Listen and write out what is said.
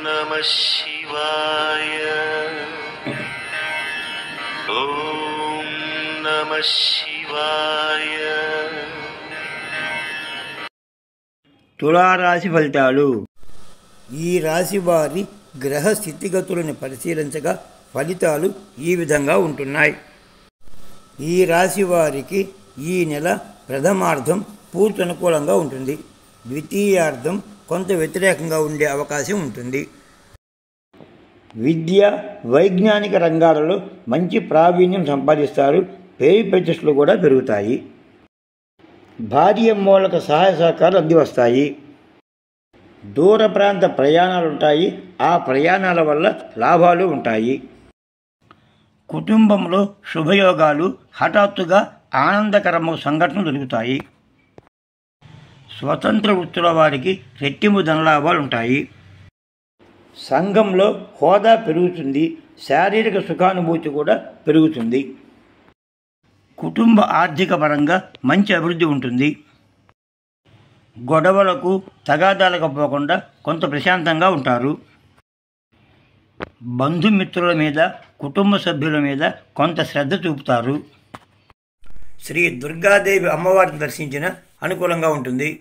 నమః శివాయ. ఓం నమః శివాయ. తులారాశి ఫలితాలు. ఈ రాశి వారి గ్రహ స్థితిగతులను పరిశీలించగా ఫలితాలు ఈ విధంగా ఉంటున్నాయి. ఈ రాశి వారికి ఈ నెల ప్రథమార్థం పూర్తి అనుకూలంగా ఉంటుంది. ద్వితీయార్థం కొంత వ్యతిరేకంగా ఉండే అవకాశం ఉంటుంది. విద్య, వైజ్ఞానిక రంగాలలో మంచి ప్రావీణ్యం సంపాదిస్తారు. పేరు ప్రతిష్టలు కూడా పెరుగుతాయి. భార్య మూలక సహాయ సహకారాలు అంది వస్తాయి. దూర ప్రాంత ప్రయాణాలు ఉంటాయి. ఆ ప్రయాణాల వల్ల లాభాలు ఉంటాయి. కుటుంబంలో శుభయోగాలు, హఠాత్తుగా ఆనందకరమైన సంఘటనలు జరుగుతాయి. స్వతంత్ర వృత్తుల వారికి రెట్టింపు ధనలాభాలు ఉంటాయి. సంఘంలో హోదా పెరుగుతుంది. శారీరక సుఖానుభూతి కూడా పెరుగుతుంది. కుటుంబ ఆర్థిక పరంగా మంచి అభివృద్ధి ఉంటుంది. గొడవలకు, తగాదాలకు పోకుండా కొంత ప్రశాంతంగా ఉంటారు. బంధుమిత్రుల మీద, కుటుంబ సభ్యుల మీద కొంత శ్రద్ధ చూపుతారు. శ్రీ దుర్గాదేవి అమ్మవారిని దర్శించిన అనుకూలంగా ఉంటుంది.